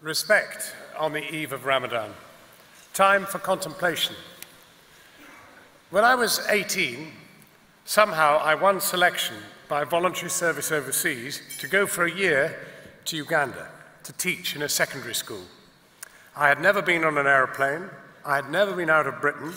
Respect on the eve of Ramadan. Time for contemplation. When I was 18, somehow I won selection by voluntary service overseas to go for a year to Uganda to teach in a secondary school. I had never been on an aeroplane, I had never been out of Britain,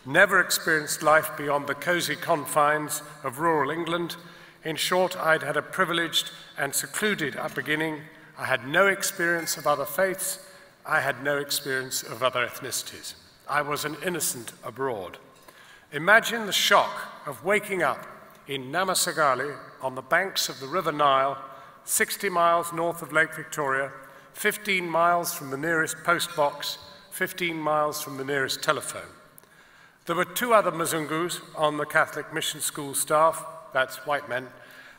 never experienced life beyond the cosy confines of rural England. In short, I'd had a privileged and secluded upbringing. I had no experience of other faiths. I had no experience of other ethnicities. I was an innocent abroad. Imagine the shock of waking up in Namasagali on the banks of the River Nile, 60 miles north of Lake Victoria, 15 miles from the nearest post box, 15 miles from the nearest telephone. There were two other Mzungus on the Catholic mission school staff, that's white men.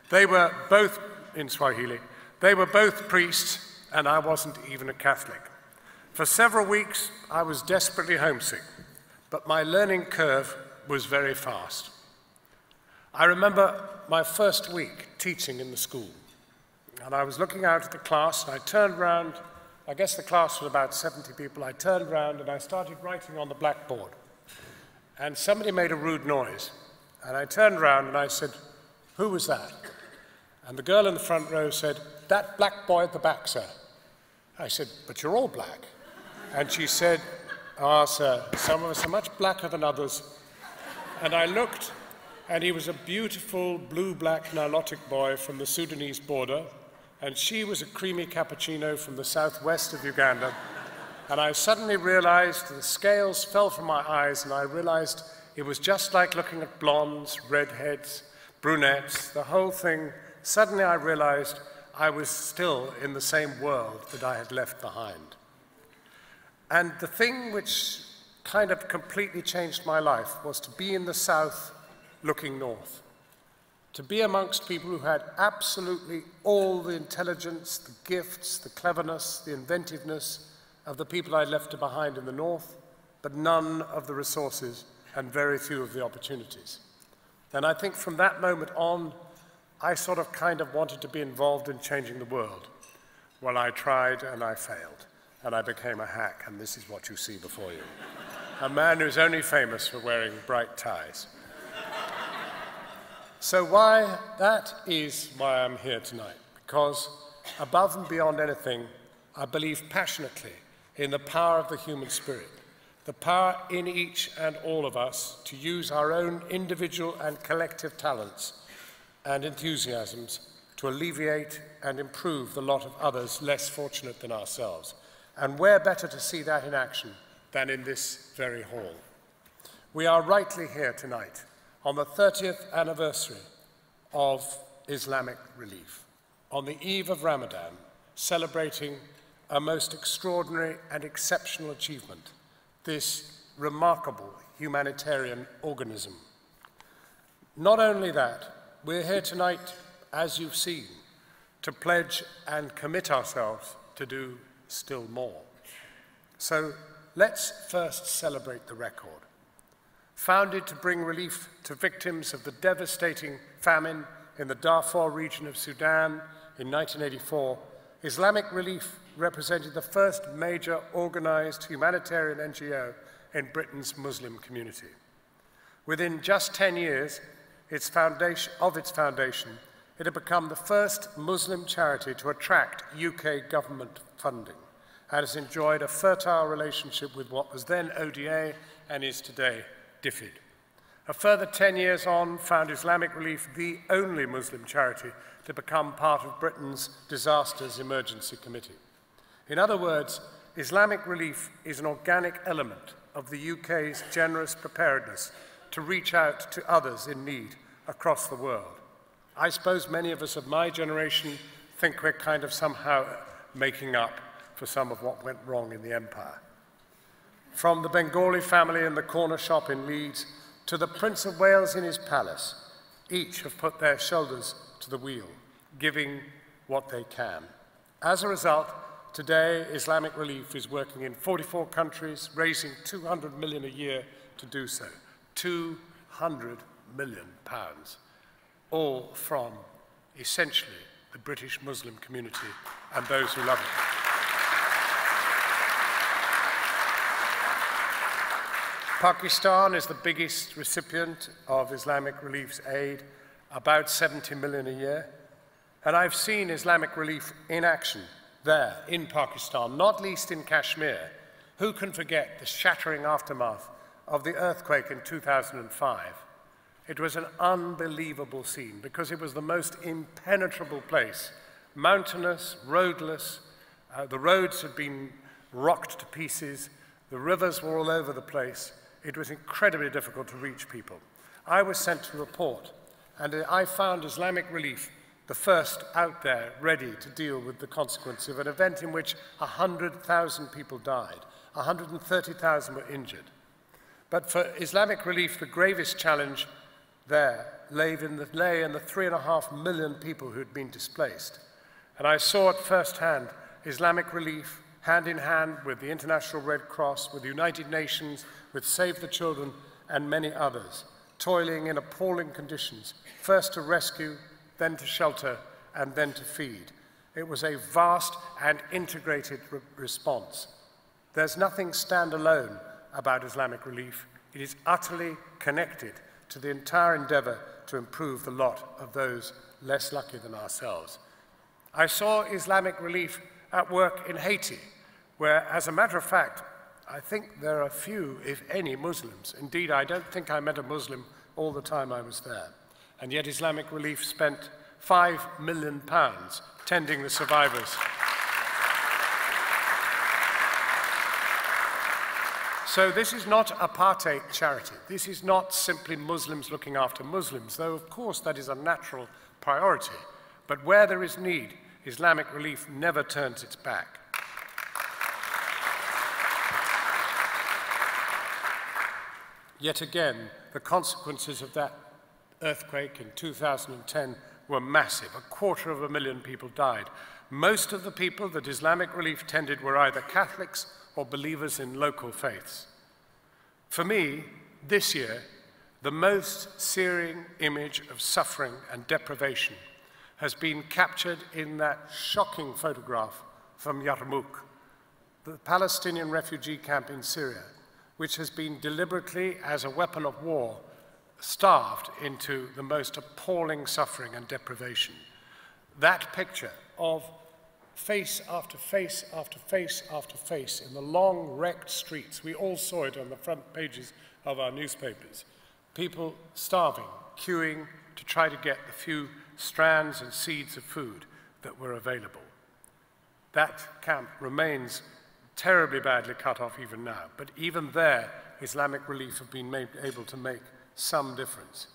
They were both in Swahili. They were both priests, and I wasn't even a Catholic. For several weeks, I was desperately homesick, but my learning curve was very fast. I remember my first week teaching in the school, and I was looking out at the class, and I turned round. I guess the class was about 70 people. I turned round, and I started writing on the blackboard, and somebody made a rude noise, and I turned round, and I said, "Who was that?" And the girl in the front row said, "That black boy at the back, sir." I said, "But you're all black." And she said, "Ah, sir, some of us are much blacker than others." And I looked, and he was a beautiful blue-black Nilotic boy from the Sudanese border, and she was a creamy cappuccino from the southwest of Uganda. And I suddenly realized the scales fell from my eyes, and I realized it was just like looking at blondes, redheads, brunettes, the whole thing. Suddenly I realized I was still in the same world that I had left behind. And the thing which kind of completely changed my life was to be in the south looking north, to be amongst people who had absolutely all the intelligence, the gifts, the cleverness, the inventiveness of the people I left behind in the north, but none of the resources and very few of the opportunities. And I think from that moment on, I sort of kind of wanted to be involved in changing the world. Well, I tried and I failed, and I became a hack, and this is what you see before you. A man who's only famous for wearing bright ties. So that is why I'm here tonight, because above and beyond anything, I believe passionately in the power of the human spirit, the power in each and all of us to use our own individual and collective talents and enthusiasms to alleviate and improve the lot of others less fortunate than ourselves. And where better to see that in action than in this very hall. We are rightly here tonight on the 30th anniversary of Islamic relief, on the eve of Ramadan, celebrating a most extraordinary and exceptional achievement, this remarkable humanitarian organism. Not only that, we're here tonight, as you've seen, to pledge and commit ourselves to do still more. So let's first celebrate the record. Founded to bring relief to victims of the devastating famine in the Darfur region of Sudan in 1984, Islamic Relief represented the first major organized humanitarian NGO in Britain's Muslim community. Within just 10 years of its foundation, it had become the first Muslim charity to attract UK government funding and has enjoyed a fertile relationship with what was then ODA and is today DFID. A further 10 years on found Islamic Relief the only Muslim charity to become part of Britain's Disasters Emergency Committee. In other words, Islamic Relief is an organic element of the UK's generous preparedness to reach out to others in need across the world. I suppose many of us of my generation think we're kind of somehow making up for some of what went wrong in the empire. From the Bengali family in the corner shop in Leeds to the Prince of Wales in his palace, each have put their shoulders to the wheel, giving what they can. As a result, today Islamic Relief is working in 44 countries, raising 200 million a year to do so. 200 million pounds, all from essentially the British Muslim community and those who love it. Pakistan is the biggest recipient of Islamic Relief's aid, about 70 million a year. And I've seen Islamic Relief in action there, in Pakistan, not least in Kashmir. Who can forget the shattering aftermath of the earthquake in 2005? It was an unbelievable scene because it was the most impenetrable place, mountainous, roadless. The roads had been rocked to pieces. The rivers were all over the place. It was incredibly difficult to reach people. I was sent to report, and I found Islamic Relief the first out there ready to deal with the consequence of an event in which 100,000 people died, 130,000 were injured. But for Islamic Relief, the gravest challenge there lay in the 3.5 million people who had been displaced. And I saw at first hand Islamic Relief, hand in hand with the International Red Cross, with the United Nations, with Save the Children, and many others, toiling in appalling conditions, first to rescue, then to shelter, and then to feed. It was a vast and integrated response. There's nothing standalone about Islamic Relief. It is utterly connected to the entire endeavor to improve the lot of those less lucky than ourselves. I saw Islamic Relief at work in Haiti, where, as a matter of fact, I think there are few, if any, Muslims. Indeed, I don't think I met a Muslim all the time I was there. And yet Islamic Relief spent £5 million tending the survivors. So this is not apartheid charity. This is not simply Muslims looking after Muslims, though of course that is a natural priority. But where there is need, Islamic Relief never turns its back. Yet again, the consequences of that earthquake in 2010 were massive. 250,000 people died. Most of the people that Islamic Relief tended were either Catholics or believers in local faiths. For me, this year, the most searing image of suffering and deprivation has been captured in that shocking photograph from Yarmouk, the Palestinian refugee camp in Syria, which has been deliberately, as a weapon of war, starved into the most appalling suffering and deprivation. That picture of face after face after face after face in the long wrecked streets, we all saw it on the front pages of our newspapers. People starving, queuing to try to get the few strands and seeds of food that were available. That camp remains terribly badly cut off even now, but even there, Islamic Relief have been able to make some difference.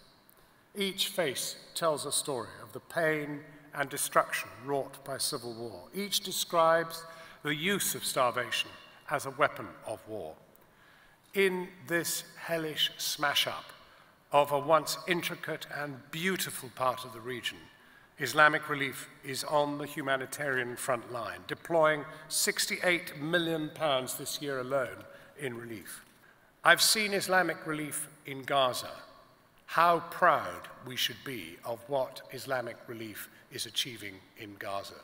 Each face tells a story of the pain and destruction wrought by civil war. Each describes the use of starvation as a weapon of war. In this hellish smash-up of a once intricate and beautiful part of the region, Islamic Relief is on the humanitarian front line, deploying £68 million this year alone in relief. I've seen Islamic Relief in Gaza. How proud we should be of what Islamic Relief is achieving in Gaza.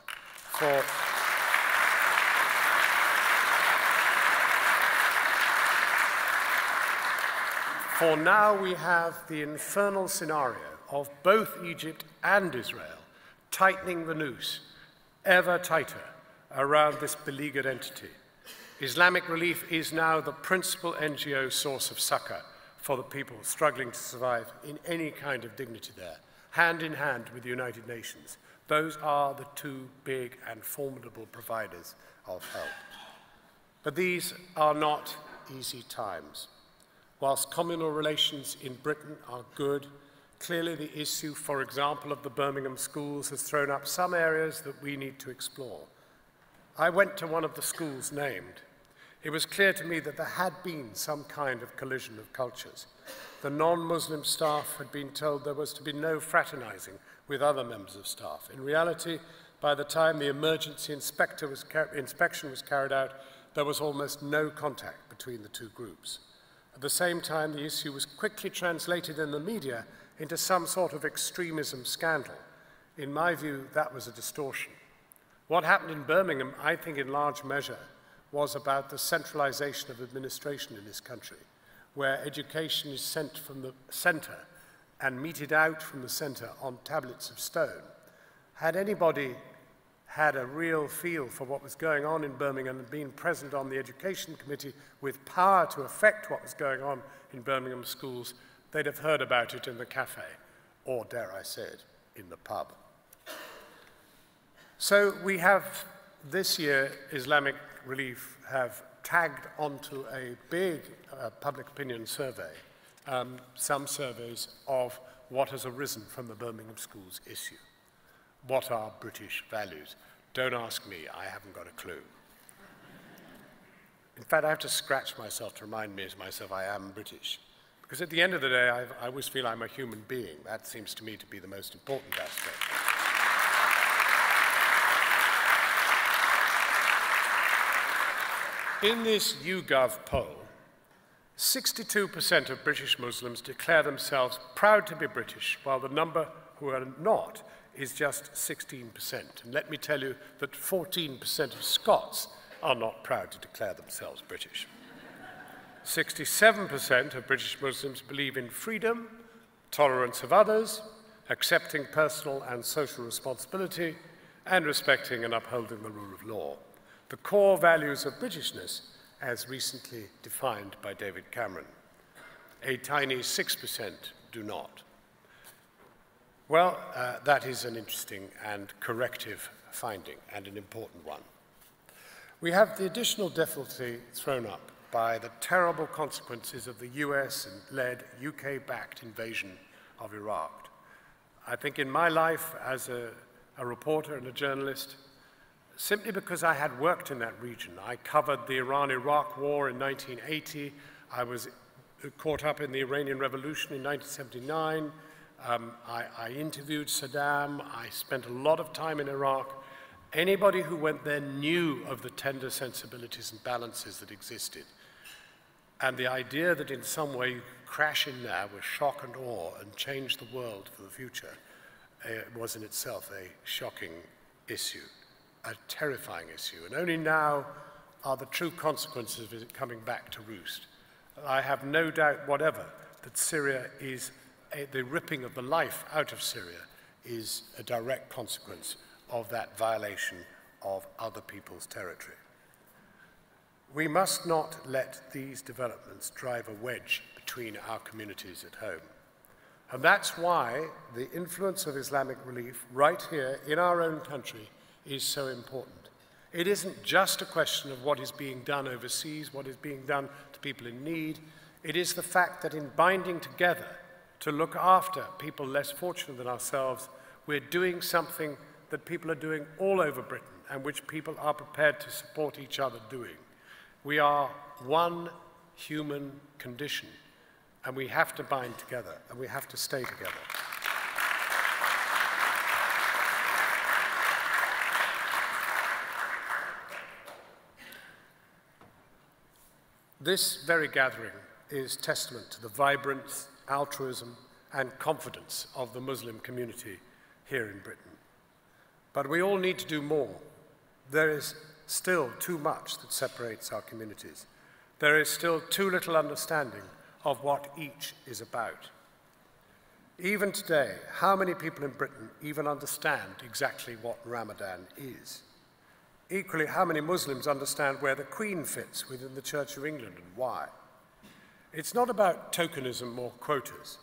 For now we have the infernal scenario of both Egypt and Israel tightening the noose ever tighter around this beleaguered entity. Islamic Relief is now the principal NGO source of succor for the people struggling to survive in any kind of dignity there, hand in hand with the United Nations. Those are the two big and formidable providers of help. But these are not easy times. Whilst communal relations in Britain are good, clearly the issue, for example, of the Birmingham schools has thrown up some areas that we need to explore. I went to one of the schools named. It was clear to me that there had been some kind of collision of cultures. The non-Muslim staff had been told there was to be no fraternizing with other members of staff. In reality, by the time the emergency inspection was carried out, there was almost no contact between the two groups. At the same time, the issue was quickly translated in the media into some sort of extremism scandal. In my view, that was a distortion. What happened in Birmingham, I think in large measure, was about the centralization of administration in this country. where education is sent from the center and meted out from the center on tablets of stone, had anybody had a real feel for what was going on in Birmingham and been present on the education committee with power to affect what was going on in Birmingham schools, they'd have heard about it in the cafe, or dare I say it, in the pub. So we have, this year, Islamic Relief have tagged onto a big public opinion survey, some surveys of what has arisen from the Birmingham schools issue. What are British values? Don't ask me, I haven't got a clue. In fact, I have to scratch myself to remind myself I am British. Because at the end of the day, I always feel I'm a human being. That seems to me to be the most important aspect. In this YouGov poll, 62% of British Muslims declare themselves proud to be British, while the number who are not is just 16%. And let me tell you that 14% of Scots are not proud to declare themselves British. 67% of British Muslims believe in freedom, tolerance of others, accepting personal and social responsibility, and respecting and upholding the rule of law. The core values of Britishness as recently defined by David Cameron. A tiny 6% do not. Well, that is an interesting and corrective finding, and an important one. We have the additional difficulty thrown up by the terrible consequences of the US-led, UK-backed invasion of Iraq. I think in my life as a reporter and a journalist, simply because I had worked in that region, I covered the Iran-Iraq war in 1980, I was caught up in the Iranian Revolution in 1979, I interviewed Saddam, I spent a lot of time in Iraq. Anybody who went there knew of the tender sensibilities and balances that existed. And the idea that in some way you could crash in there with shock and awe and change the world for the future was in itself a shocking issue, a terrifying issue. And only now are the true consequences of it coming back to roost. I have no doubt whatever that Syria is, the ripping of the life out of Syria is a direct consequence of that violation of other people's territory. We must not let these developments drive a wedge between our communities at home. And that's why the influence of Islamic Relief right here in our own country is so important. It isn't just a question of what is being done overseas, what is being done to people in need. It is the fact that in binding together to look after people less fortunate than ourselves, we're doing something that people are doing all over Britain and which people are prepared to support each other doing. We are one human condition, and we have to bind together, and we have to stay together. This very gathering is testament to the vibrance, altruism, and confidence of the Muslim community here in Britain. But we all need to do more. There is still too much that separates our communities. There is still too little understanding of what each is about. Even today, how many people in Britain even understand exactly what Ramadan is? Equally, how many Muslims understand where the Queen fits within the Church of England and why? It's not about tokenism or quotas.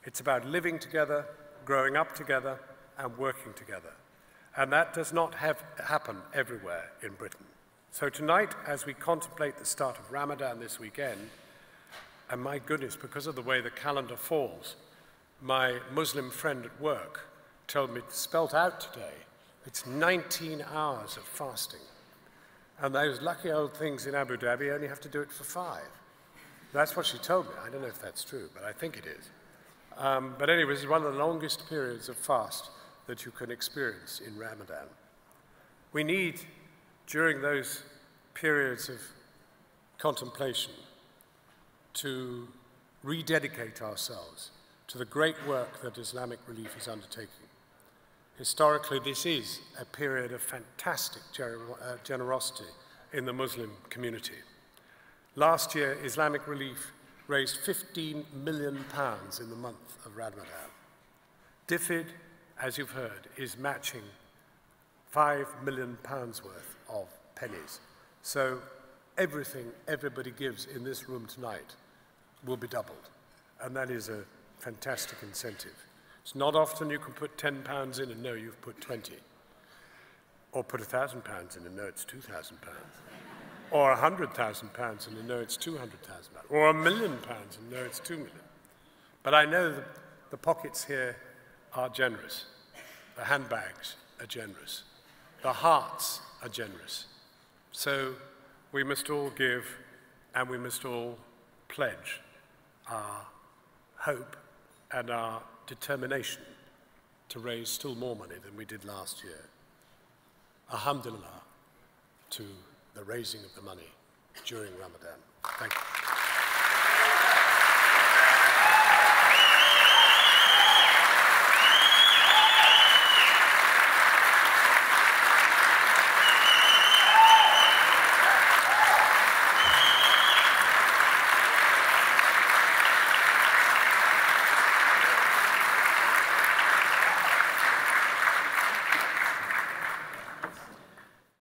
It's about living together, growing up together, and working together. And that does not happen everywhere in Britain. So tonight, as we contemplate the start of Ramadan this weekend, and my goodness, because of the way the calendar falls, my Muslim friend at work told me, spelt out today, it's 19 hours of fasting. And those lucky old things in Abu Dhabi only have to do it for 5. That's what she told me. I don't know if that's true, but I think it is. But anyway, this is one of the longest periods of fast that you can experience in Ramadan. We need, during those periods of contemplation, to rededicate ourselves to the great work that Islamic Relief is undertaking. Historically, this is a period of fantastic generosity in the Muslim community. Last year, Islamic Relief raised £15 million in the month of Ramadan. DFID, as you've heard, is matching £5 million worth of pennies. So everything everybody gives in this room tonight will be doubled. And that is a fantastic incentive. It's not often you can put £10 in and know you've put 20. Or put £1,000 in and know it's £2,000. Or £100,000 and know it's £200,000. Or £1 million and know it's £2 million. But I know that the pockets here are generous. The handbags are generous. The hearts are generous. So we must all give and we must all pledge our hope and our determination to raise still more money than we did last year. Alhamdulillah to the raising of the money during Ramadan. Thank you.